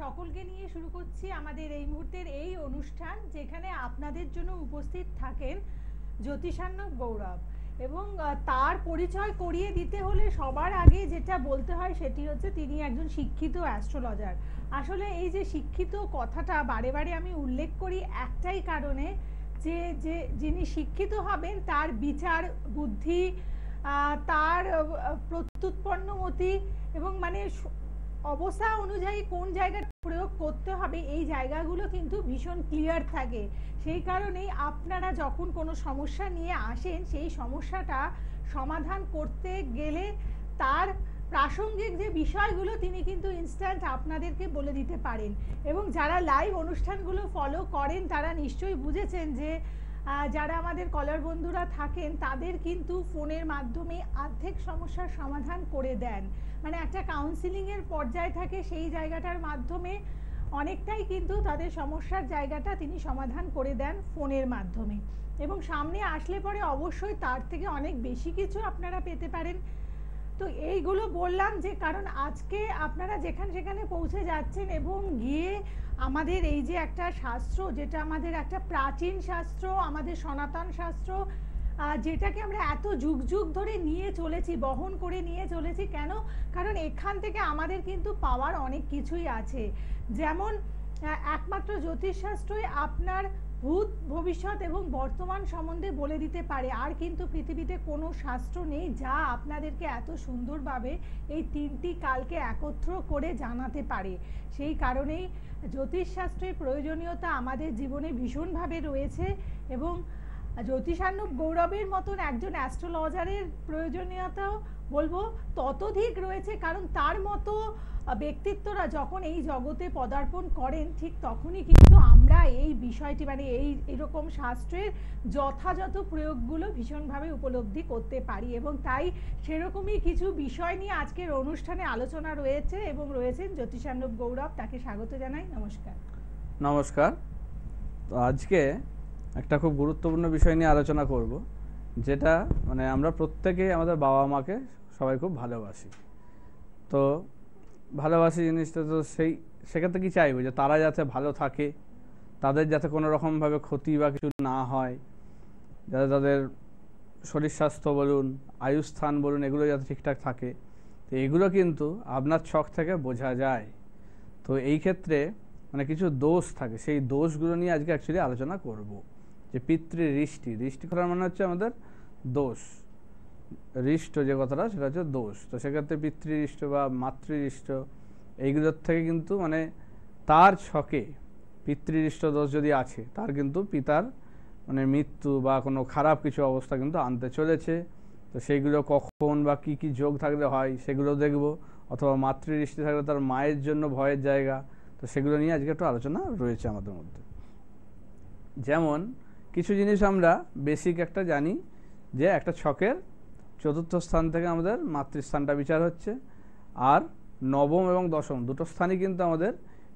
সকলকে নিয়ে শুরু করছি আমাদের এই মুহূর্তের এই অনুষ্ঠান, যেখানে আপনাদের জন্য উপস্থিত থাকেন জ্যোতিষার্ণব গৌরব। এবং তার পরিচয় করিয়ে দিতে হলে সবার আগে যেটা বলতে হয় সেটি হচ্ছে তিনি একজন শিক্ষিত অ্যাস্ট্রোলজার। আসলে এই যে শিক্ষিত কথাটা বারে বারে আমি উল্লেখ করি একটাই কারণে, যে যিনি শিক্ষিত হবেন তার বিচার বুদ্ধি, তার প্রত্যুৎপন্নমতি এবং মানে অবস্থা অনুযায়ী কোন জায়গাটা প্রয়োগ করতে হবে এই জায়গাগুলো কিন্তু ভীষণ ক্লিয়ার থাকে। সেই কারণেই আপনারা যখন কোনো সমস্যা নিয়ে আসেন সেই সমস্যাটা সমাধান করতে গেলে তার প্রাসঙ্গিক যে বিষয়গুলো তিনি কিন্তু ইনস্ট্যান্ট আপনাদেরকে বলে দিতে পারেন। এবং যারা লাইভ অনুষ্ঠানগুলো ফলো করেন তারা নিশ্চয়ই বুঝেছেন যে যারা আমাদের কলার বন্ধুরা থাকেন তাদের কিন্তু ফোনের মাধ্যমে অর্ধেক সমস্যার সমাধান করে দেন। মানে একটা কাউন্সিলিংয়ের পর্যায়ে থাকে, সেই জায়গাটার মাধ্যমে অনেকটাই কিন্তু তাদের সমস্যার জায়গাটা তিনি সমাধান করে দেন ফোনের মাধ্যমে। এবং সামনে আসলে পরে অবশ্যই তার থেকে অনেক বেশি কিছু আপনারা পেতে পারেন। তো এইগুলো বললাম যে কারণ আজকে আপনারা যেখানে সেখানে পৌঁছে যাচ্ছেন এবং গিয়ে আমাদের এই যে একটা শাস্ত্র, যেটা আমাদের একটা প্রাচীন শাস্ত্র, আমাদের সনাতন শাস্ত্র, যেটাকে আমরা এত যুগ যুগ ধরে নিয়ে চলেছি, বহন করে নিয়ে চলেছি, কেন? কারণ এখান থেকে আমাদের কিন্তু পাওয়ার অনেক কিছুই আছে। যেমন একমাত্র জ্যোতিষশাস্ত্রই আপনার ভূত ভবিষ্যৎ এবং বর্তমান সম্বন্ধে বলে দিতে পারে। আর কিন্তু পৃথিবীতে কোনো শাস্ত্র নেই যা আপনাদেরকে এত সুন্দরভাবে এই তিনটি কালকে একত্র করে জানাতে পারে। সেই কারণেই জ্যোতিষশাস্ত্রের প্রয়োজনীয়তা আমাদের জীবনে ভীষণভাবে রয়েছে। এবং জ্যোতিষার্ণব গৌরবের মতন একজন অ্যাস্ট্রোলজারের প্রয়োজনীয়তাও বলবো ততোধিক রয়েছে, কারণ তার মতো ব্যক্তিত্বরা যখন এই জগতে পদার্পণ করেন ঠিক তখনই কিন্তু আমরা এই বিষয়টি মানে এইরকম শাস্ত্রের যথাযথ প্রয়োগগুলো ভীষণভাবে উপলব্ধি করতে পারি। এবং তাই সেরকমই কিছু বিষয় নিয়ে আজকের অনুষ্ঠানে আলোচনা রয়েছে এবং রয়েছেন জ্যোতিষার্ণব গৌরব। তাকে স্বাগত জানাই। নমস্কার। নমস্কার। তো আজকে একটা খুব গুরুত্বপূর্ণ বিষয় নিয়ে আলোচনা করব, যেটা মানে আমরা প্রত্যেকে আমাদের বাবা মাকে সবাই খুব ভালোবাসি। তো ভালোবাসি জিনিসটা তো সেক্ষেত্রে কি চাইবো যে তারা যাতে ভালো থাকে, তাদের যাতে কোনো রকমভাবে ক্ষতি বা কিছু না হয়, যাতে তাদের শরীর স্বাস্থ্য বলুন, আয়ুস্থান বলুন, এগুলো যাতে ঠিকঠাক থাকে। তো এগুলো কিন্তু আপনার ছক থেকে বোঝা যায়। তো এই ক্ষেত্রে মানে কিছু দোষ থাকে, সেই দোষগুলো নিয়ে আজকে অ্যাকচুয়ালি আলোচনা করব। যে পিতৃঋষ্টি করার মানে হচ্ছে আমাদের দোষ, হৃষ্ট যে কথাটা সেটা হচ্ছে দোষ। তো সেক্ষেত্রে পিতৃহৃষ্ট বা মাতৃহৃষ্ট এইগুলোর থেকে কিন্তু মানে তার ছকে পিতৃহৃষ্ট দোষ যদি আছে তার কিন্তু পিতার মানে মৃত্যু বা কোনো খারাপ কিছু অবস্থা কিন্তু আনতে চলেছে। তো সেইগুলো কখন বা কি কি যোগ থাকলে হয় সেগুলো দেখব, অথবা মাতৃহৃষ্টি থাকলে তার মায়ের জন্য ভয়ের জায়গা। তো সেগুলো নিয়ে আজকে একটু আলোচনা রয়েছে আমাদের মধ্যে। যেমন কিছু জিনিস আমরা বেসিক একটা জানি যে একটা ছকের চতুর্থ স্থান থেকে আমাদের মাতৃস্থানটা বিচার হচ্ছে, আর নবম এবং দশম দুটো স্থানই কিন্তু আমাদের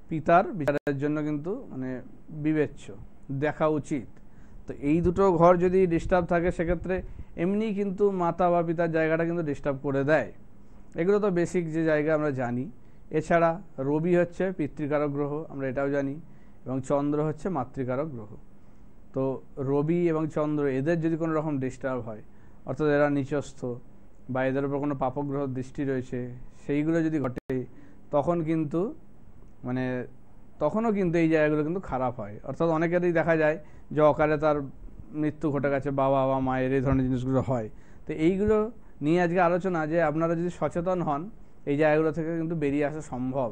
পিতার বিচারের জন্য কিন্তু মানে বিবেচ্য, দেখা উচিত। তো এই দুটো ঘর যদি ডিস্টার্ব থাকে সেক্ষেত্রে এমনি কিন্তু মাতা বা পিতার জায়গাটা কিন্তু ডিস্টার্ব করে দেয়। এগুলো তো বেসিক যে জায়গা আমরা জানি। এছাড়া রবি হচ্ছে পিতৃকারক গ্রহ, আমরা এটাও জানি, এবং চন্দ্র হচ্ছে মাতৃকারক গ্রহ। তো রবি এবং চন্দ্র এদের যদি কোনো রকম ডিস্টার্ব হয়, অর্থাৎ এরা নিচস্থ বা এদের উপর কোনো পাপগ্রহ দৃষ্টি রয়েছে, সেইগুলো যদি ঘটে তখন কিন্তু মানে তখনও কিন্তু এই জায়গাগুলো কিন্তু খারাপ হয়। অর্থাৎ অনেকেরই দেখা যায় যে অকালে তার মৃত্যু ঘটে গেছে, বাবা বা মায়ের এই ধরনের জিনিসগুলো হয়। তো এইগুলো নিয়ে আজকে আলোচনা, যে আপনারা যদি সচেতন হন এই জায়গাগুলো থেকে কিন্তু বেরিয়ে আসা সম্ভব।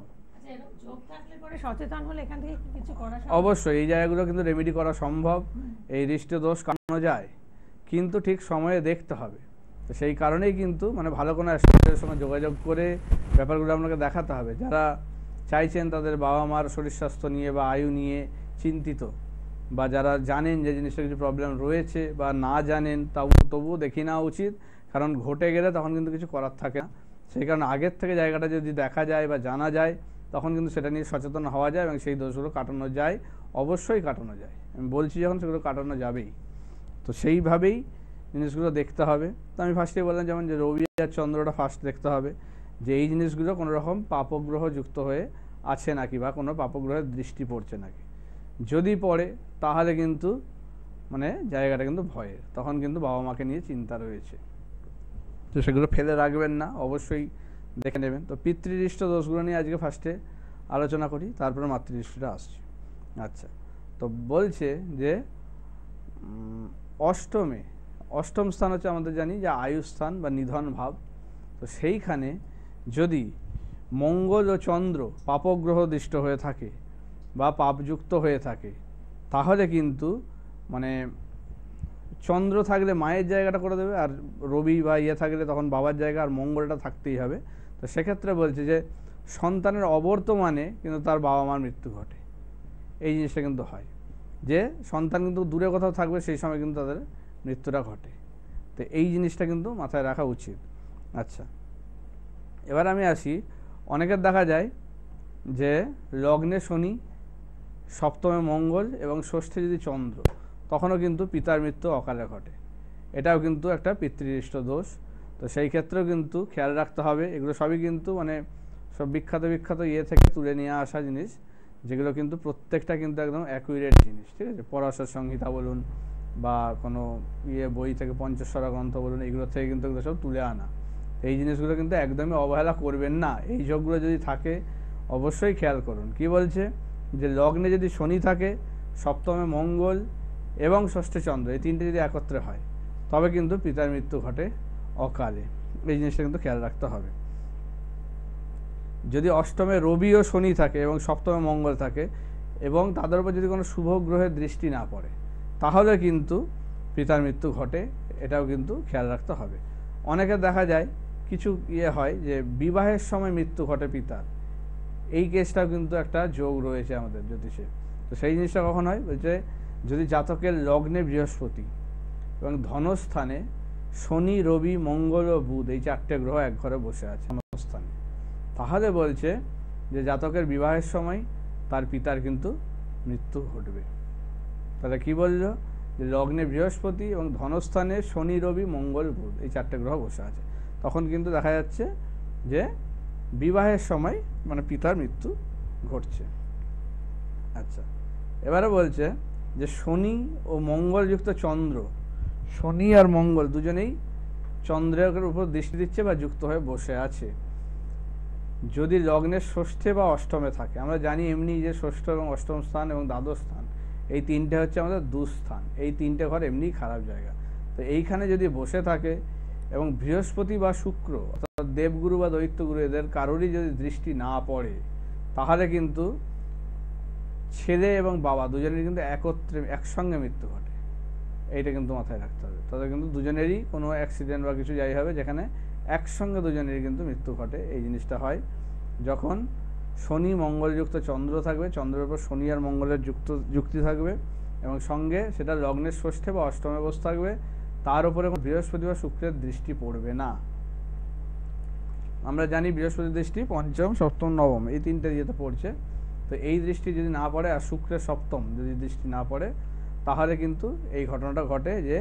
সচেতন হলে এখান থেকে কিছু করা অবশ্যই এই জায়গাগুলো কিন্তু রেমেডি করা সম্ভব, এই হৃষ্ট দোষ কাটানো যায়, কিন্তু ঠিক সময়ে দেখতে হবে। তো সেই কারণেই কিন্তু মানে ভালো কোনো অ্যাস্ট্রোলজারের সঙ্গে যোগাযোগ করে ব্যাপারগুলো আপনাকে দেখাতে হবে। যারা চাইছেন তাদের বাবা মার শরীর স্বাস্থ্য নিয়ে বা আয়ু নিয়ে চিন্তিত, বা যারা জানেন যে জিনিসটা কিছু প্রবলেম রয়েছে, বা না জানেন তবুও দেখে নেওয়া উচিত, কারণ ঘটে গেলে তখন কিন্তু কিছু করার থাকে না। সেই কারণে আগের থেকে জায়গাটা যদি দেখা যায় বা জানা যায় তখন কিন্তু সেটা নিয়ে সচেতন হওয়া যায় এবং সেই দোষগুলো কাটানো যায়, অবশ্যই কাটানো যায়। আমি বলছি যখন সেগুলো কাটানো যাবেই। তো সেইভাবেই জিনিসগুলো দেখতে হবে। তো আমি ফার্স্টে বললাম যেমন যে রবি আর চন্দ্রটা ফার্স্ট দেখতে হবে, যে এই জিনিসগুলো কোনো রকম পাপগ্রহ যুক্ত হয়ে আছে নাকি বা কোনো পাপগ্রহের দৃষ্টি পড়ছে নাকি। যদি পড়ে তাহলে কিন্তু মানে জায়গাটা কিন্তু ভয়ের, তখন কিন্তু বাবা মাকে নিয়ে চিন্তা রয়েছে, তো সেগুলো ফেলে রাখবেন না, অবশ্যই দেখে নেবেন। তো পিতৃদৃষ্ট দোষগুলো নিয়ে আজকে ফার্স্টে আলোচনা করি, তারপরে মাতৃদৃষ্টটা আসছে। আচ্ছা, তো বলছে যে অষ্টম স্থান হচ্ছে আমাদের জানি যে আয়ুস্থান বা নিধন ভাব। তো সেইখানে যদি মঙ্গল ও চন্দ্র পাপগ্রহ দৃষ্ট হয়ে থাকে বা পাপযুক্ত হয়ে থাকে, তাহলে কিন্তু মানে চন্দ্র থাকলে মায়ের জায়গাটা করে দেবে, আর রবি বা থাকলে তখন বাবার জায়গা, আর মঙ্গলটা থাকতেই হবে। তো সেক্ষেত্রে বলছে যে সন্তানের অবর্তমানে কিন্তু তার বাবা মার মৃত্যু ঘটে। এই জিনিসটা কিন্তু হয় যে সন্তান কিন্তু দূরে কোথাও থাকবে, সেই সময় কিন্তু তাদের মৃত্যুটা ঘটে। তো এই জিনিসটা কিন্তু মাথায় রাখা উচিত। আচ্ছা, এবার আমি আসি, অনেকের দেখা যায় যে লগ্নে শনি, সপ্তমে মঙ্গল এবং ষষ্ঠে যদি চন্দ্র, তখনও কিন্তু পিতার মৃত্যু অকালে ঘটে। এটাও কিন্তু একটা পিতৃদৃষ্ট দোষ। তো সেই ক্ষেত্রেও কিন্তু খেয়াল রাখতে হবে। এগুলো সবই কিন্তু মানে সব বিখ্যাত থেকে তুলে নিয়ে আসা জিনিস, যেগুলো কিন্তু প্রত্যেকটা কিন্তু একদম অ্যাকুরেট জিনিস, ঠিক আছে। পরাশর সংহিতা বলুন বা কোনো বই থেকে পঞ্চস্বরা গ্রন্থ বলুন, এগুলো থেকে কিন্তু এগুলো সব তুলে আনা। এই জিনিসগুলো কিন্তু একদমই অবহেলা করবেন না। এই যোগগুলো যদি থাকে অবশ্যই খেয়াল করুন। কি বলছে যে লগ্নে যদি শনি থাকে, সপ্তমে মঙ্গল এবং ষষ্ঠে চন্দ্র, এই তিনটে যদি একত্রে হয় তবে কিন্তু পিতার মৃত্যু ঘটে অকালে। এই জিনিসটা কিন্তু খেয়াল রাখতে হবে। যদি অষ্টমে রবি ও শনি থাকে এবং সপ্তমে মঙ্গল থাকে এবং তাদের উপর যদি কোনো শুভ গ্রহের দৃষ্টি না পড়ে, তাহলে কিন্তু পিতার মৃত্যু ঘটে। এটাও কিন্তু খেয়াল রাখতে হবে। অনেকের দেখা যায় কিছু হয় যে বিবাহের সময় মৃত্যু ঘটে পিতার, এই কেসটাও কিন্তু একটা যোগ রয়েছে আমাদের জ্যোতিষে। তো সেই জিনিসটা কখন হয় বলছে, যদি জাতকের লগ্নে বৃহস্পতি এবং ধনস্থানে শনি, রবি, মঙ্গল ও বুধ, এই চারটে গ্রহ এক ঘরে বসে আছে ধনস্থানে, তাহলে বলছে যে জাতকের বিবাহের সময় তার পিতার কিন্তু মৃত্যু ঘটবে। তাহলে কি বলল, যে লগ্নে বৃহস্পতি এবং ধনস্থানে শনি, রবি, মঙ্গল, বুধ, এই চারটে গ্রহ বসে আছে, তখন কিন্তু দেখা যাচ্ছে যে বিবাহের সময় মানে পিতার মৃত্যু ঘটছে। আচ্ছা, এবারে বলছে যে শনি ও মঙ্গলযুক্ত চন্দ্র, শনি আর মঙ্গল দুজনেই চন্দ্রের উপর দৃষ্টি দিচ্ছে বা যুক্ত হয়ে বসে আছে, যদি লগ্নের ষষ্ঠে বা অষ্টমে থাকে। আমরা জানি এমনি যে ষষ্ঠ এবং অষ্টম স্থান এবং দ্বাদশ স্থান, এই তিনটে হচ্ছে আমাদের দুস্থান। এই তিনটে ঘর এমনি খারাপ জায়গা। তো এইখানে যদি বসে থাকে এবং বৃহস্পতি বা শুক্র অর্থাৎ দেবগুরু বা দৈত্যগুরু এদের কারোরই যদি দৃষ্টি না পড়ে, তাহলে কিন্তু ছেলে এবং বাবা দুজনের কিন্তু একসঙ্গে মৃত্যু ঘটে। এইটা কিন্তু মাথায় রাখতে হবে। তাদের কিন্তু দুজনেরই কোনো অ্যাক্সিডেন্ট বা কিছু যাই হবে, যেখানে একসঙ্গে দুজনেরই কিন্তু মৃত্যু ঘটে। এই জিনিসটা হয় যখন শনি মঙ্গলযুক্ত চন্দ্র থাকবে, চন্দ্রের উপর শনি আর মঙ্গলের যুক্তি থাকবে এবং সঙ্গে সেটা লগ্নের ষষ্ঠে বা অষ্টমে বসে থাকবে, তার উপরে বৃহস্পতি বা শুক্রের দৃষ্টি পড়বে না। আমরা জানি বৃহস্পতির দৃষ্টি পঞ্চম, সপ্তম, নবম, এই তিনটে ইয়েতে পড়ছে। তো এই দৃষ্টি যদি না পড়ে আর শুক্রের সপ্তম যদি দৃষ্টি না পড়ে, তাহলে কিন্তু এই ঘটনাটা ঘটে যে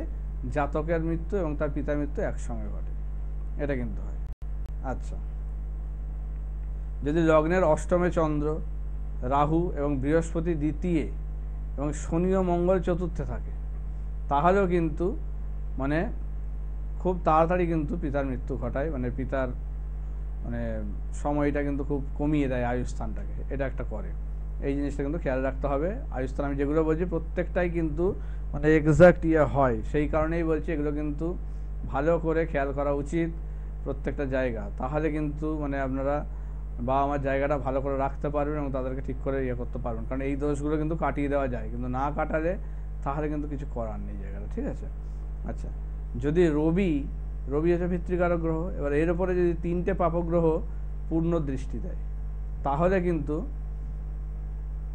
জাতকের মৃত্যু এবং তার পিতার মৃত্যু একসঙ্গে ঘটে। এটা কিন্তু হয়। আচ্ছা, যদি লগ্নের অষ্টমে চন্দ্র, রাহু এবং বৃহস্পতি দ্বিতীয় এবং শনি ও মঙ্গল চতুর্থে থাকে, তাহলেও কিন্তু মানে খুব তাড়াতাড়ি কিন্তু পিতার মৃত্যু ঘটায়, মানে পিতার মানে সময়টা কিন্তু খুব কমিয়ে দেয় আয়ুস্থানটাকে, এটা একটা করে। এই জিনিসটা কিন্তু খেয়াল রাখতে হবে। আয়ুস্থান আমি যেগুলো বলছি প্রত্যেকটাই কিন্তু মানে এক্সাক্ট হয়, সেই কারণেই বলছি এগুলো কিন্তু ভালো করে খেয়াল করা উচিত প্রত্যেকটা জায়গা। তাহলে কিন্তু মানে আপনারা বা আমার জায়গাটা ভালো করে রাখতে পারবেন এবং তাদেরকে ঠিক করে করতে পারবেন। কারণ এই দোষগুলো কিন্তু কাটিয়ে দেওয়া যায়, কিন্তু না কাটালে তাহলে কিন্তু কিছু করার নেই জায়গাটা, ঠিক আছে। আচ্ছা, যদি রবি হচ্ছে পিতৃকারক গ্রহ, এবার এর উপরে যদি তিনটে পাপগ্রহ পূর্ণ দৃষ্টি দেয়, তাহলে কিন্তু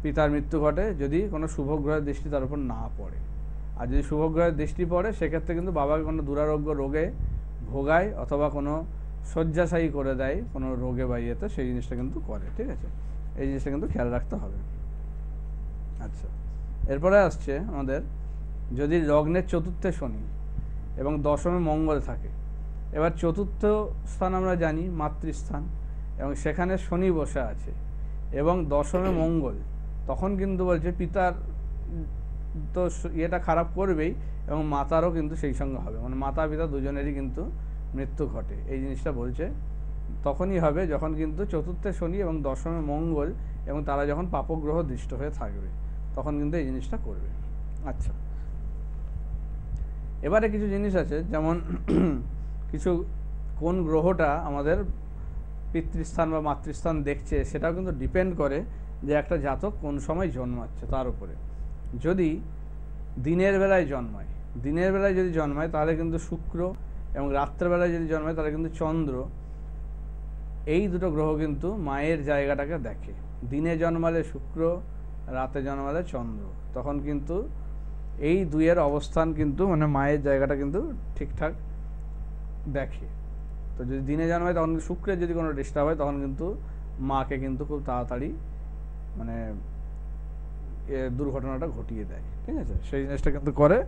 পিতার মৃত্যু ঘটে যদি কোনো শুভ গ্রহের দৃষ্টি তার উপর না পড়ে। আর যদি শুভ গ্রহের দৃষ্টি পড়ে, সেক্ষেত্রে কিন্তু বাবাকে কোনো দুরারোগ্য রোগে ভোগায় অথবা কোনো শয্যাশায়ী করে দেয় কোনো রোগে বা ইয়েতে, সেই জিনিসটা কিন্তু করে, ঠিক আছে। এই জিনিসটা কিন্তু খেয়াল রাখতে হবে। আচ্ছা, এরপরে আসছে আমাদের যদি লগ্নের চতুর্থে শনি এবং দশমে মঙ্গল থাকে। এবার চতুর্থ স্থান আমরা জানি মাতৃস্থান এবং সেখানে শনি বসে আছে এবং দশমে মঙ্গল, তখন কিন্তু বলছে পিতার তো ইয়েটা খারাপ করবেই এবং মাতারও কিন্তু সেই সঙ্গে হবে, মানে মাতা পিতা দুজনেরই কিন্তু মৃত্যু ঘটে। এই জিনিসটা বলছে তখনই হবে যখন কিন্তু চতুর্থে শনি এবং দশমে মঙ্গল এবং তারা যখন পাপগ্রহ দৃষ্ট হয়ে থাকবে, তখন কিন্তু এই জিনিসটা করবে। আচ্ছা, এবারে কিছু জিনিস আছে, যেমন কিছু কোন গ্রহটা আমাদের পিতৃস্থান বা মাতৃস্থান দেখছে, সেটাও কিন্তু ডিপেন্ড করে যে একটা জাতক কোন সময় জন্মাচ্ছে তার উপরে। যদি দিনের বেলায় যদি জন্মায় তাহলে কিন্তু শুক্র, এবং রাত্রেবেলায় যদি জন্মায় তাহলে কিন্তু চন্দ্র, এই দুটো গ্রহ কিন্তু মায়ের জায়গাটাকে দেখে। দিনে জন্মালে শুক্র, রাতে জন্মালে চন্দ্র, তখন কিন্তু এই দুইয়ের অবস্থান কিন্তু মানে মায়ের জায়গাটা কিন্তু ঠিকঠাক দেখে। তো যদি দিনে জন্মায় তখন শুক্রের যদি কোনো ডিস্টার্ব হয় তখন কিন্তু মাকে কিন্তু খুব তাড়াতাড়ি মানে দুর্ঘটনাটা ঘটিয়ে দেয়, ঠিক আছে? সেই জিনিসটা কিন্তু করে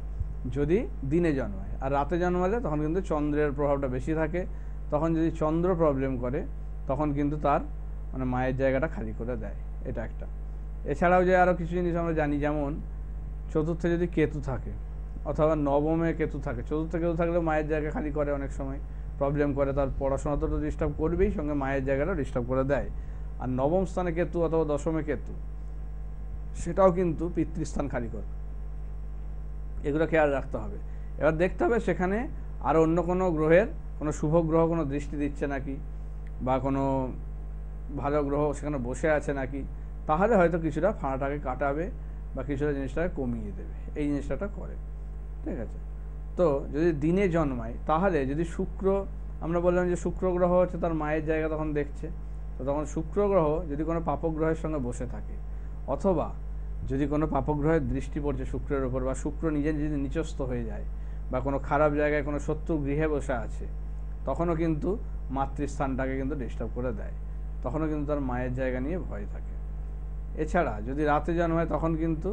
যদি দিনে জন্মায়। আর রাতে জন্মালে তখন কিন্তু চন্দ্রের প্রভাবটা বেশি থাকে, তখন যদি চন্দ্র প্রবলেম করে তখন কিন্তু তার মানে মায়ের জায়গাটা খালি করে দেয়, এটা একটা। এছাড়াও যে আরও কিছু জিনিস আমরা জানি, যেমন চতুর্থে যদি কেতু থাকে অথবা নবমে কেতু থাকে, চতুর্থে কেতু থাকলে মায়ের জায়গা খালি করে, অনেক সময় প্রবলেম করে, তার পড়াশোনা তো ডিস্টার্ব করবেই, সঙ্গে মায়ের জায়গাটা ডিস্টার্ব করে দেয়। আর নবম স্থানে কেতু অথবা দশমে কেতু, সেটাও কিন্তু পিতৃস্থান খালি করে, এগুলো খেয়াল রাখতে হবে। এবার দেখতে হবে সেখানে আর অন্য কোনো গ্রহের কোনো শুভ গ্রহ কোনো দৃষ্টি দিচ্ছে নাকি, বা কোনো ভালো গ্রহ সেখানে বসে আছে নাকি, তাহলে হয়তো কিছুটা ফাঁড়াটাকে কাটাবে বা কিছুটা জিনিসটাকে কমিয়ে দেবে, এই জিনিসটা করে, ঠিক আছে? তো যদি দিনে জন্মায় তাহলে যদি শুক্র, আমরা বললাম যে শুক্র গ্রহ হচ্ছে তার মায়ের জায়গা তখন দেখছে, তো তখন শুক্র গ্রহ যদি কোনো পাপগ্রহের সঙ্গে বসে থাকে, অথবা যদি কোনো পাপগ্রহের দৃষ্টি পড়ছে শুক্রের ওপর, বা শুক্র নিজে যদি নিচস্থ হয়ে যায়, বা কোনো খারাপ জায়গায় কোনো শত্রু গৃহে বসে আছে, তখনও কিন্তু মাতৃস্থানটাকে কিন্তু ডিস্টার্ব করে দেয়, তখনও কিন্তু তার মায়ের জায়গা নিয়ে ভয় থাকে। এছাড়া যদি রাতে জন্মায় তখন কিন্তু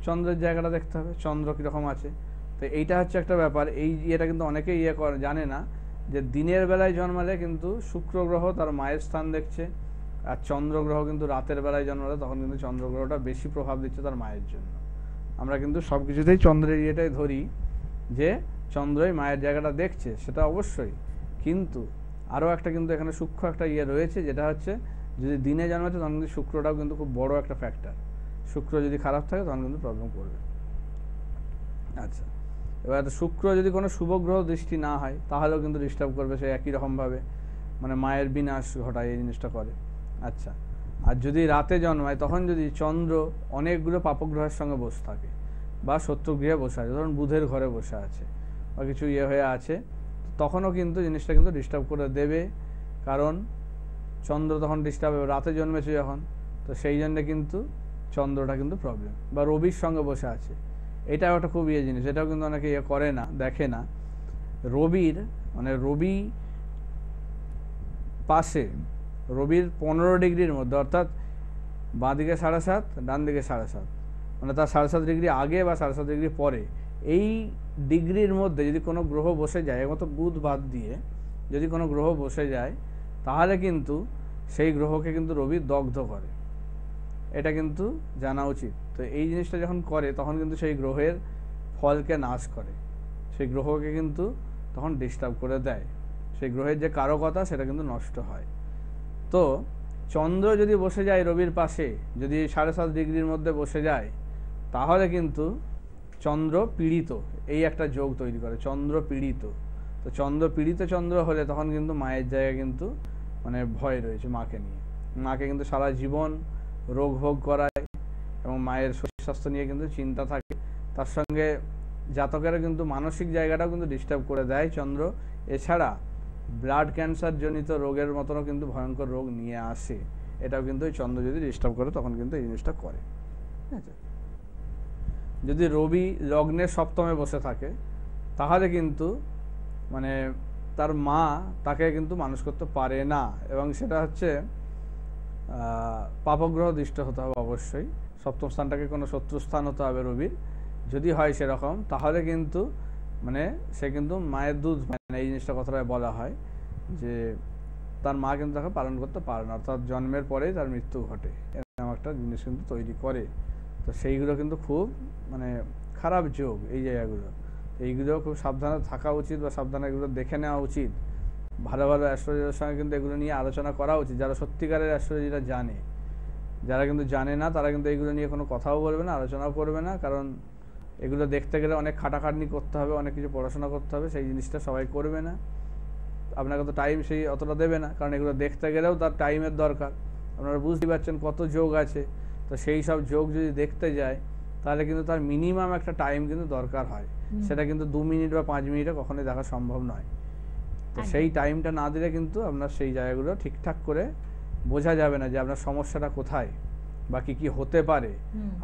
চন্দ্রের জায়গাটা দেখতে হবে, চন্দ্র কীরকম আছে। তো এইটা হচ্ছে একটা ব্যাপার, এই ইয়েটা কিন্তু অনেকেই জানে না, যে দিনের বেলায় জন্মালে কিন্তু শুক্র গ্রহ তার মায়ের স্থান দেখছে, আর চন্দ্র গ্রহ কিন্তু রাতের বেলায় জন্মালে তখন কিন্তু চন্দ্র গ্রহটা বেশি প্রভাব দিচ্ছে তার মায়ের জন্য। আমরা কিন্তু সব কিছুতেই চন্দ্রের ইয়েটাই ধরি যে চন্দ্রই মায়ের জায়গাটা দেখছে, সেটা অবশ্যই, কিন্তু আরও একটা কিন্তু এখানে সূক্ষ্ম একটা ইয়ে রয়েছে, যেটা হচ্ছে যদি দিনে জন্মাচ্ছে তখন কিন্তু শুক্রটাও কিন্তু খুব বড় একটা ফ্যাক্টর। শুক্র যদি খারাপ থাকে তখন কিন্তু প্রবলেম করবে। আচ্ছা, এবার শুক্র যদি কোনো শুভ গ্রহ দৃষ্টি না হয় তাহলেও কিন্তু ডিস্টার্ব করবে, সে একই রকমভাবে মানে মায়ের বিনাশ ঘটায়, এই জিনিসটা করে। আচ্ছা, আর যদি রাতে জন্মায় তখন যদি চন্দ্র অনেকগুলো পাপগ্রহের সঙ্গে বসে থাকে, বা শত্রুগৃহে বসে আছে, ধরুন বুধের ঘরে বসে আছে বা কিছু ইয়ে হয়ে আছে, তখনও কিন্তু জিনিসটা কিন্তু ডিস্টার্ব করে দেবে, কারণ চন্দ্র তখন ডিস্টার্ব হবে, রাতে জন্মেছে যখন, তো সেই জন্যে কিন্তু চন্দ্রটা কিন্তু প্রবলেম। বা রবির সঙ্গে বসে আছে, এটাও একটা খুব ইয়ে জিনিস, এটাও কিন্তু অনেকে ইয়ে করে না, দেখে না। রবির মানে রবি পাশে, রবির 15 ডিগ্রির মধ্যে, অর্থাৎ বাঁ দিকে 7.5 ডান দিকে 7.5, মানে তার 7.5 ডিগ্রি আগে বা 7.5 ডিগ্রি পরে, এই ডিগ্রির মধ্যে যদি কোনো গ্রহ বসে যায়, একমাত্র বুধ বাদ দিয়ে যদি কোনো গ্রহ বসে যায়, তাহলে কিন্তু সেই গ্রহকে কিন্তু রবি দগ্ধ করে, এটা কিন্তু জানা উচিত। তো এই জিনিসটা যখন করে তখন কিন্তু সেই গ্রহের ফলকে নাশ করে, সেই গ্রহকে কিন্তু তখন ডিস্টার্ব করে দেয়, সেই গ্রহের যে কারকতা সেটা কিন্তু নষ্ট হয়। তো চন্দ্র যদি বসে যায় রবির পাশে, যদি 7.5 ডিগ্রির মধ্যে বসে যায়, তাহলে কিন্তু চন্দ্র পীড়িত, এই একটা যোগ তৈরি করে, চন্দ্র পীড়িত। তো চন্দ্র পীড়িত চন্দ্র হলে তখন কিন্তু মায়ের জায়গা কিন্তু মানে ভয় রয়েছে মাকে নিয়ে, মাকে কিন্তু সারা জীবন রোগ ভোগ করায় এবং মায়ের শরীর স্বাস্থ্য নিয়ে কিন্তু চিন্তা থাকে, তার সঙ্গে জাতকেরা কিন্তু মানসিক জায়গাটাও কিন্তু ডিস্টার্ব করে দেয় চন্দ্র। এছাড়া ব্লাড ক্যান্সার জনিত রোগের মতনও কিন্তু ভয়ঙ্কর রোগ নিয়ে আসে, এটাও কিন্তু এই চন্দ্র যদি ডিস্টার্ব করে তখন কিন্তু এই জিনিসটা করে, ঠিক আছে? যদি রবি লগ্নের সপ্তমে বসে থাকে তাহলে কিন্তু মানে তার মা তাকে কিন্তু মানুষ করতে পারে না, এবং সেটা হচ্ছে পাপগ্রহ দৃষ্ট হতে হবে অবশ্যই, সপ্তম স্থানটাকে কোনো শত্রুস্থান হতে হবে রবির, যদি হয় সেরকম, তাহলে কিন্তু মানে সে কিন্তু মায়ের দুধ পায় না, এই জিনিসটা কথাটা বলা হয় যে তার মা কিন্তু তাকে পালন করতে পারে না, অর্থাৎ জন্মের পরেই তার মৃত্যু ঘটে, এরকম একটা জিনিস কিন্তু তৈরি করে। তো সেইগুলো কিন্তু খুব মানে খারাপ যোগ এই জায়গাগুলো, এইগুলো খুব সাবধানে থাকা উচিত বা সাবধানে এগুলো দেখে নেওয়া উচিত। ভালো ভালো অ্যাস্ট্রোলজারের সঙ্গে কিন্তু এগুলো নিয়ে আলোচনা করা উচিত, যারা সত্যিকারের অ্যাস্ট্রোলজিটা জানে। যারা কিন্তু জানে না তারা কিন্তু এগুলো নিয়ে কোনো কথাও বলবে না, আলোচনাও করবে না, কারণ এগুলো দেখতে গেলে অনেক খাটাখাটনি করতে হবে, অনেক কিছু পড়াশোনা করতে হবে, সেই জিনিসটা সবাই করবে না। আপনাকে তো টাইম সেই অতটা দেবে না, কারণ এগুলো দেখতে গেলেও তার টাইমের দরকার। আপনারা বুঝতেই পারছেন কত যোগ আছে, তো সেই সব যোগ যদি দেখতে যায় তাহলে কিন্তু তার মিনিমাম একটা টাইম কিন্তু দরকার হয়, সেটা কিন্তু 2 মিনিট বা 5 মিনিটে কখনোই দেখা সম্ভব নয়। তো সেই টাইমটা না দিলে কিন্তু আপনার সেই জায়গাগুলো ঠিকঠাক করে বোঝা যাবে না যে আপনার সমস্যাটা কোথায় বা কি হতে পারে।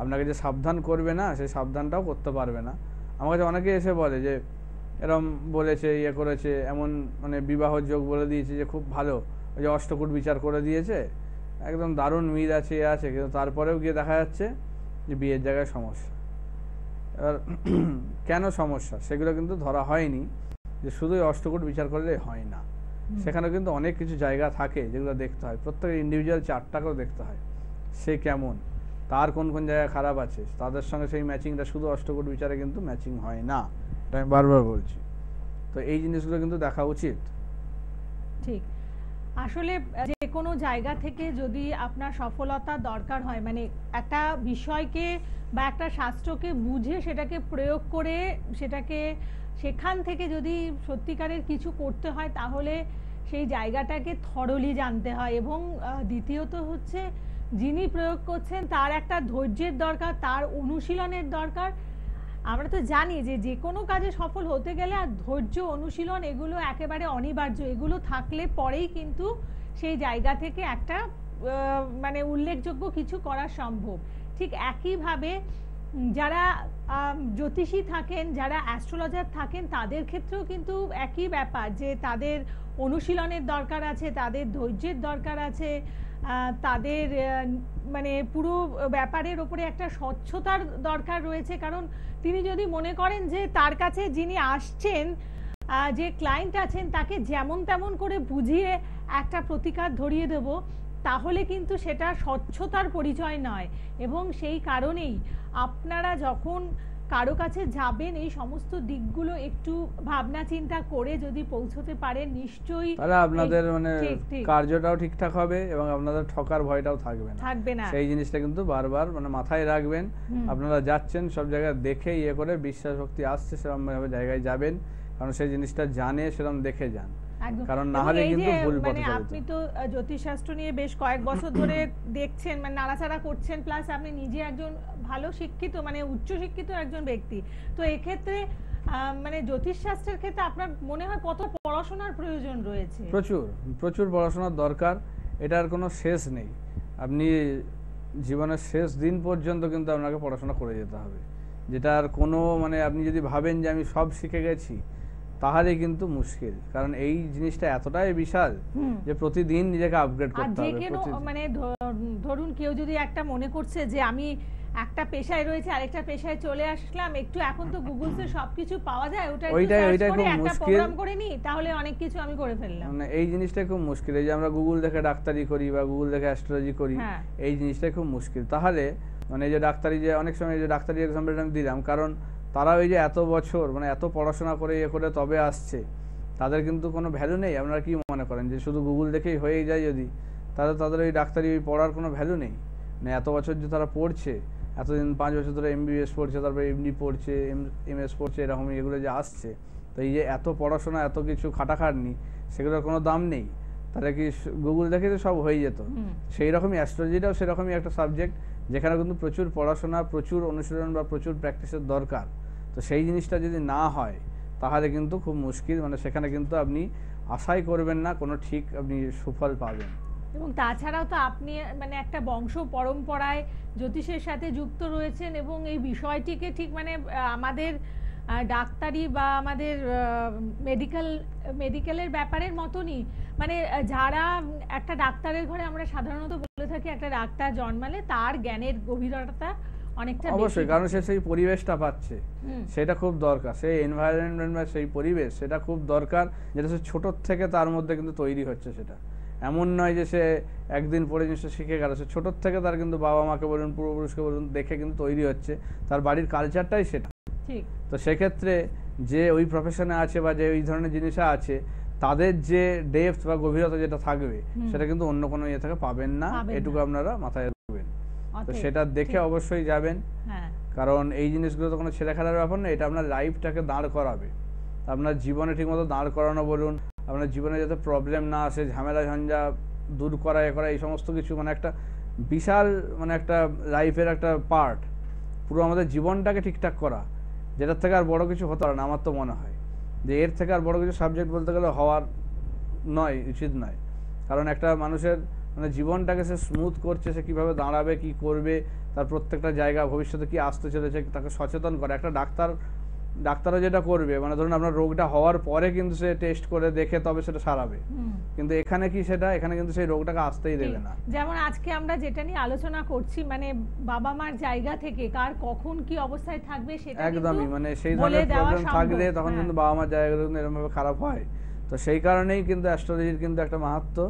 আপনাকে যে সাবধান করবে না সেই সাবধানটাও করতে পারবে না। আমার কাছে অনেকে এসে বলে যে এরম বলেছে, ইয়ে করেছে, এমন মানে বিবাহ যোগ বলে দিয়েছে যে খুব ভালো, ওই যে অষ্টকূট বিচার করে দিয়েছে, একদম দারুণ মিল আছে, এ আছে, কিন্তু তারপরেও গিয়ে দেখা যাচ্ছে যে বিয়ের জায়গায় সমস্যা। এবার কেন সমস্যা সেগুলো কিন্তু ধরা হয়নি, যে শুধুই অষ্টকূট বিচার করলে হয় না, সেখানে কিন্তু অনেক কিছু জায়গা থাকে যেগুলো দেখতে হয়। প্রত্যেকের ইন্ডিভিজুয়াল চার্টটাকেও দেখতে হয়, সে কেমন, তার কোন কোন জায়গায় খারাপ আছে, তাদের সঙ্গে সেই ম্যাচিংটা শুধু অষ্টকূট বিচারে কিন্তু ম্যাচিং হয় না, এটা আমি বারবার বলছি। তো এই জিনিসগুলো কিন্তু দেখা উচিত। ঠিক, আসলে যে কোনো জায়গা থেকে যদি আপনার সফলতা দরকার হয়, মানে একটা বিষয়কে বা একটা শাস্ত্রকে বুঝে সেটাকে প্রয়োগ করে সেটাকে সেখান থেকে যদি সত্যিকারের কিছু করতে হয় তাহলে সেই জায়গাটাকে থরলি জানতে হয়। এবং দ্বিতীয়ত হচ্ছে যিনি প্রয়োগ করছেন তার একটা ধৈর্যের দরকার, তার অনুশীলনের দরকার। আমরা তো জানি যে যে কোনো কাজে সফল হতে গেলে আর ধৈর্য, অনুশীলন এগুলো একেবারে অনিবার্য, এগুলো থাকলে পরেই কিন্তু সেই জায়গা থেকে একটা মানে উল্লেখযোগ্য কিছু করা সম্ভব। ঠিক একইভাবে যারা জ্যোতিষী থাকেন, যারা অ্যাস্ট্রোলজার থাকেন, তাদের ক্ষেত্রেও কিন্তু একই ব্যাপার, যে তাদের অনুশীলনের দরকার আছে, তাদের ধৈর্যের দরকার আছে, তাদের মানে পুরো ব্যাপারের ওপরে একটা স্বচ্ছতার দরকার রয়েছে। কারণ তিনি যদি মনে করেন যে তার কাছে যিনি আসছেন, যে ক্লায়েন্ট আছেন, তাকে যেমন তেমন করে বুঝিয়ে একটা প্রতিকার ধরিয়ে দেব, তাহলে কিন্তু সেটা স্বচ্ছতার পরিচয় নয়। এবং সেই কারণেই আপনারা যখন কারো কাছে যাবেন এই সমস্ত দিকগুলো একটু ভাবনা চিন্তা করে যদি পৌঁছতে পারেন, নিশ্চয়ই তাহলে আপনাদের মানে কার্যটাও ঠিকঠাক হবে এবং আপনাদের ঠকার ভয়টাও থাকবে না। সেই জিনিসটা কিন্তু বারবার মানে মাথায় রাখবেন। আপনারা যাচ্ছেন সব জায়গায় দেখে ইয়ে করে, বিশ্বাস শক্তি আসছে সেরকম ভাবে জায়গায় যাবেন, কারণ সেই জিনিসটা জানে সেরকম দেখে যান, কারণ না হলে কিন্তু ভুল পথে যাবেন। আপনি তো জ্যোতিষশাস্ত্র নিয়ে বেশ কয়েক বছর ধরে দেখছেন, মানে নাড়াচাড়া করছেন, প্লাস আপনি নিজে একজন ভালো শিক্ষিত, মানে উচ্চ শিক্ষিত একজন ব্যক্তি। তো এক্ষেত্রে মানে জ্যোতিষশাস্ত্রের ক্ষেত্রে আপনার মনে হয় কত পড়াশোনার প্রয়োজন রয়েছে? প্রচুর প্রচুর পড়াশোনার দরকার, এটার কোনো শেষ নেই। আপনি জীবনের শেষ দিন পর্যন্ত কিন্তু আপনাকে পড়াশোনা করে যেতে হবে, যেটার কোনো মানে আপনি যদি ভাবেন যে আমি সব শিখে গেছি তাহলে কিন্তু মুশকিল, কারণ এই জিনিসটা এতটাই বিশাল যে প্রতিদিন নিজেকে আপগ্রেড করতে হবে। মানে ধরুন কেউ যদি একটা মনে করছে যে আমি একটা পেশায় রয়েছে আরেকটা পেশায় চলে আসলাম, একটু এখন তো গুগলসে সবকিছু পাওয়া যায়, ওইটাই খুব মুশকিল করে নি, তাহলে অনেক কিছু আমি করে ফেললাম। মানে এই জিনিসটাই খুব মুশকিল, এই যে আমরা গুগল দেখে ডাক্তারি করি বা গুগল দেখে অ্যাস্ট্রোলজি করি, এই জিনিসটাই খুব মুশকিল। তাহলে মানে এই যে ডাক্তারি, যে অনেক সময় যে ডাক্তারি এক্সাম্পলটা আমি দিলাম, কারণ তারা ওই যে এত বছর মানে এত পড়াশোনা করে ইয়ে করে তবে আসছে, তাদের কিন্তু কোনো ভ্যালু নেই। আপনারা কি মনে করেন যে শুধু গুগল দেখেই হয়ে যায় যদি, তাহলে তাদের ওই ডাক্তারি পড়ার কোনো ভ্যালু নেই? মানে এত বছর যে তারা পড়ছে, এতদিন 5 বছর ধরে MBBS পড়ছে, তারপরে MD পড়ছে, MS পড়ছে, এরকম এগুলো যে আসছে, তো এই যে এত পড়াশোনা, এত কিছু খাটাখাটনি, সেগুলোর কোনো দাম নেই। তাহলে কি গুগল দেখে তো সব হয়ে যেত? সেই রকমই অ্যাস্ট্রোলজিটাও সেরকমই একটা সাবজেক্ট, যেখানে কিন্তু প্রচুর পড়াশোনা, প্রচুর অনুশীলন বা প্রচুর প্র্যাকটিসের দরকার। তো সেই জিনিসটা যদি না হয় তাহলে কিন্তু খুব মুশকিল, মানে সেখানে কিন্তু আপনি আশাই করবেন না কোনো ঠিক আপনি সুফল পাবেন। এবং তাছাড়াও তো আপনি মানে একটা বংশ পরম্পরায় জ্যোতিষের সাথে যুক্ত রয়েছেন, এবং এই বিষয়টিকে ঠিক মানে আমাদের ডাক্তারি বা আমাদের মেডিকেলের ব্যাপারের মতনই, মানে যারা একটা ডাক্তারের ঘরে আমরা সাধারণত বলে থাকি একটা ডাক্তার জন্মালে তার জ্ঞানের গভীরতা অনেকটা অবশ্যই, কারণ সে সেই পরিবেশটা পাচ্ছে, সেটা খুব দরকার, সেই এনভায়রনমেন্ট বা সেই পরিবেশ সেটা খুব দরকার, যেটা সে ছোট থেকে তার মধ্যে কিন্তু তৈরি হচ্ছে সেটা। এমন নয় যে সে একদিন পরে জিনিসটা শিখে গেল, সে ছোটোর থেকে তার কিন্তু বাবা মাকে বলুন, পূর্বপুরুষকে বলুন, দেখে কিন্তু তৈরি হচ্ছে, তার বাড়ির কালচারটাই সেটা। ঠিক। তো সেক্ষেত্রে যে ওই প্রফেশনে আছে বা যে ওই ধরনের জিনিসে আছে, তাদের যে ডেপথ বা গভীরতা যেটা থাকবে সেটা কিন্তু অন্য কোনো ইয়ে থেকে পাবেন না, এটুকু আপনারা মাথায় রাখবেন। তো সেটা দেখে অবশ্যই যাবেন, কারণ এই জিনিসগুলো তো কোনো ছেলে খেলার ব্যাপার না, এটা আপনার লাইফটাকে দাঁড় করাবে, আপনার জীবনে ঠিকমতো দাঁড় করানো বলুন, আপনার জীবনে যাতে প্রবলেম না আসে, ঝামেলা ঝঞ্ঝা দূর করা এই সমস্ত কিছু, মানে একটা বিশাল, মানে একটা লাইফের একটা পার্ট, পুরো আমাদের জীবনটাকে ঠিকঠাক করা, যেটার থেকে আর বড় কিছু হতে পারে না। আমার তো মনে হয় যে এর থেকে আর বড় কিছু সাবজেক্ট বলতে গেলে হওয়ার নয়, উচিত নয়। কারণ একটা মানুষের মানে জীবনটাকে সে স্মুথ করছে, সে কীভাবে দাঁড়াবে, কি করবে, তার প্রত্যেকটা জায়গা ভবিষ্যতে কি আসতে চলেছে তাকে সচেতন করে। একটা ডাক্তারও যেটা করবে, মানে ধরুন আপনার রোগটা হওয়ার পরে কিন্তু সে টেস্ট করে দেখে তবে সেটা সারাবে, কিন্তু এখানে কি সেটা, এখানে কিন্তু সেই রোগটাকে আসতেই দেবে না। যেমন আজকে আমরা যেটা নিয়ে আলোচনা করছি, মানে বাবা মার জায়গা থেকে কার কখন কি অবস্থায় থাকবে সেটা একদমই, মানে সেই ধরনের প্রবলেম থাকলে তখন কিন্তু বাবা মার জায়গাগুলো কিন্তু এরকমভাবে খারাপ হয়। তো সেই কারণেই কিন্তু অ্যাস্ট্রোলজির কিন্তু একটা মাহাত্ম্য,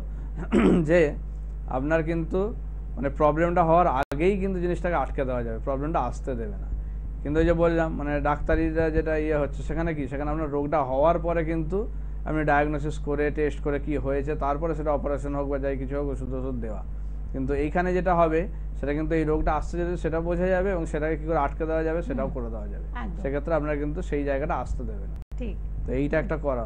যে আপনার কিন্তু মানে প্রবলেমটা হওয়ার আগেই কিন্তু জিনিসটাকে আটকে দেওয়া যাবে, প্রবলেমটা আসতে দেবে না। কিন্তু ওই যে বললাম, মানে ডাক্তারিরা যেটা ইয়ে হচ্ছে, সেখানে কি, সেখানে আপনার রোগটা হওয়ার পরে কিন্তু আপনি ডায়াগনোসিস করে টেস্ট করে কি হয়েছে, তারপরে সেটা অপারেশন হোক বা যাই কিছু হোক, ওষুধ দেওয়া। কিন্তু এইখানে যেটা হবে সেটা কিন্তু এই রোগটা আসতে যদি সেটা বোঝা যাবে, এবং সেটাকে কি করে আটকে দেওয়া যাবে সেটাও করে দেওয়া যাবে। সেক্ষেত্রে আপনারা কিন্তু সেই জায়গাটা আসতে দেবে না। ঠিক, তো এইটা একটা করা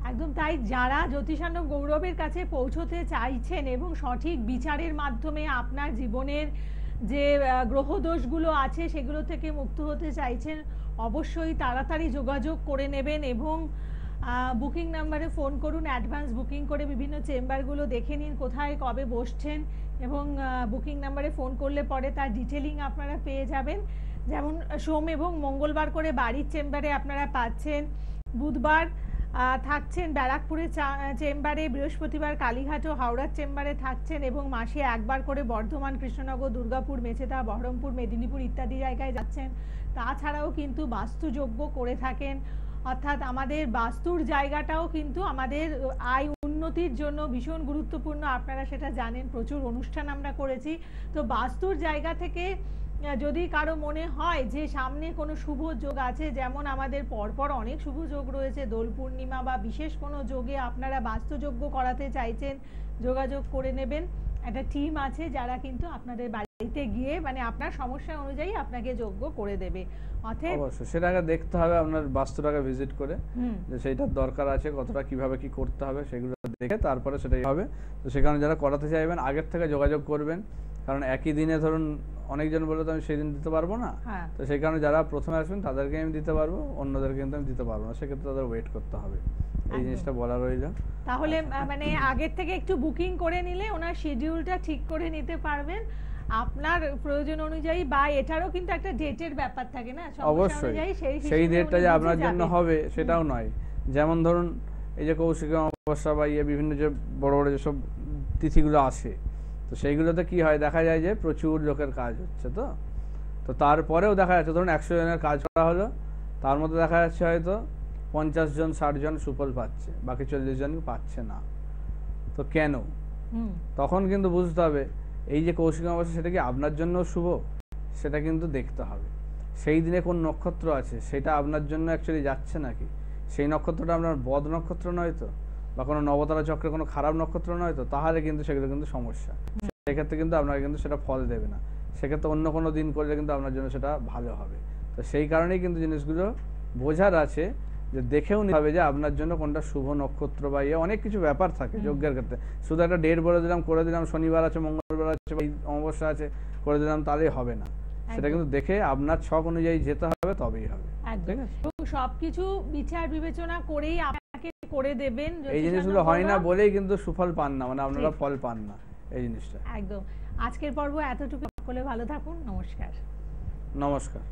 একদম তাই। যারা জ্যোতিষান্নব গৌরবের কাছে পৌঁছতে চাইছেন এবং সঠিক বিচারের মাধ্যমে আপনার জীবনের যে গ্রহ দোষগুলো আছে সেগুলো থেকে মুক্ত হতে চাইছেন, অবশ্যই তাড়াতাড়ি যোগাযোগ করে নেবেন এবং বুকিং নাম্বারে ফোন করুন, অ্যাডভান্স বুকিং করে বিভিন্ন চেম্বারগুলো দেখে নিন কোথায় কবে বসছেন, এবং বুকিং নাম্বারে ফোন করলে পরে তার ডিটেলিং আপনারা পেয়ে যাবেন। যেমন সোম এবং মঙ্গলবার করে বাড়ির চেম্বারে আপনারা পাচ্ছেন, বুধবার থাকছেন ব্যারাকপুরের চেম্বারে, বৃহস্পতিবার কালীঘাট ও হাওড়ার চেম্বারে থাকছেন, এবং মাসে একবার করে বর্ধমান, কৃষ্ণনগর, দুর্গাপুর, মেচেদা, বহরমপুর, মেদিনীপুর ইত্যাদি জায়গায় যাচ্ছেন। তাছাড়াও কিন্তু বাস্তুযজ্ঞ করে থাকেন, অর্থাৎ আমাদের বাস্তুর জায়গাটাও কিন্তু আমাদের আয় উন্নতির জন্য ভীষণ গুরুত্বপূর্ণ, আপনারা সেটা জানেন, প্রচুর অনুষ্ঠান আমরা করেছি। তো বাস্তুর জায়গা থেকে যদি কারো মনে হয় যে সামনে কোনো শুভ যোগ আছে, যেমন আমাদের পরপর অনেক শুভ যোগ রয়েছে, দোল পূর্ণিমা বা বিশেষ কোনো যোগে আপনারা বাস্তুযজ্ঞ করাতে চাইছেন, যোগাযোগ করে নেবেন। একটা টিম আছে যারা কিন্তু আপনাদের বাড়িতে গিয়ে মানে আপনার সমস্যা অনুযায়ী আপনাকে যজ্ঞ করে দেবে। অবশ্যই সেটাকে দেখতে হবে আপনার বাস্তুটাকে ভিজিট করে, যে সেইটার দরকার আছে কতটা, কিভাবে কি করতে হবে সেগুলো দেখে তারপরে সেটাই হবে। তো সেখানে যারা করাতে চাইবেন আগের থেকে যোগাযোগ করবেন, কারণ একই দিনে ধরুন অনেকজন বলে তো আমি সেই দিন দিতে পারবো না, তো সেই কারণে যারা প্রথমে আসবেন তাদেরকে আমি দিতে পারবো, অন্যদেরকে কিন্তু আমি দিতে পারবো না, সেক্ষেত্রে তাদের ওয়েট করতে হবে। এই জিনিসটা বলা রইল। তাহলে মানে আগের থেকে একটু বুকিং করে নিলে ওনার শিডিউলটা ঠিক করে নিতে পারবেন আপনার প্রয়োজন অনুযায়ী, বা এটারও কিন্তু একটা ডেটের ব্যাপার থাকে না, অবশ্যই সেই ডেটটা যে আপনার জন্য হবে সেটাও নয়। যেমন ধরুন এই যে কৌশিক অমাবস্যা বা বিভিন্ন যে বড় বড় যেসব তিথিগুলো আসে, তো সেইগুলোতে কি হয়, দেখা যায় যে প্রচুর লোকের কাজ হচ্ছে, তো তারপরেও দেখা যাচ্ছে ধরুন 100 জনের কাজ করা হলো, তার মধ্যে দেখা যাচ্ছে হয়তো 50 জন 60 জন সুফল পাচ্ছে, বাকি 40 জন পাচ্ছে না। তো কেন? তখন কিন্তু বুঝতে হবে এই যে কৌশিক অমাবস্যা সেটা কি আপনার জন্য শুভ, সেটা কিন্তু দেখতে হবে। সেই দিনে কোন নক্ষত্র আছে সেটা আপনার জন্য অ্যাকচুয়ালি যাচ্ছে নাকি, সেই নক্ষত্রটা আপনার বদ নক্ষত্র নয় তো, বা কোনো নবতারা চক্রে কোনো খারাপ নক্ষত্র নয় তো, তাহলে কিন্তু সেগুলো কিন্তু সমস্যা, সেক্ষেত্রে কিন্তু আপনাকে কিন্তু সেটা ফল দেবে না। সেক্ষেত্রে অন্য কোনো দিন করলে কিন্তু আপনার জন্য সেটা ভালো হবে। তো সেই কারণেই কিন্তু জিনিসগুলো বোঝার আছে, যে দেখেও নিতে হবে যে আপনার জন্য কোনটা শুভ নক্ষত্র বা অনেক কিছু ব্যাপার থাকে যজ্ঞের ক্ষেত্রে। শুধু একটা ডেট বলে দিলাম, করে দিলাম, শনিবার আছে, মঙ্গলবার আছে, বা অমাবস্যা আছে, করে দিলাম, তাহলেই হবে না। সেটা কিন্তু দেখে আপনার ছক অনুযায়ী যেতে হবে, তবেই হবে। ঠিক আছে, সবকিছু বিচার বিবেচনা করেই আপনাকে করে দেবেন। এই জিনিসগুলো হয় না বলেই কিন্তু সুফল পান না, মানে আপনারা ফল পান না এই জিনিসটা। একদম। আজকের পর্ব এতটুকু, সকলে ভালো থাকুন। নমস্কার। নমস্কার।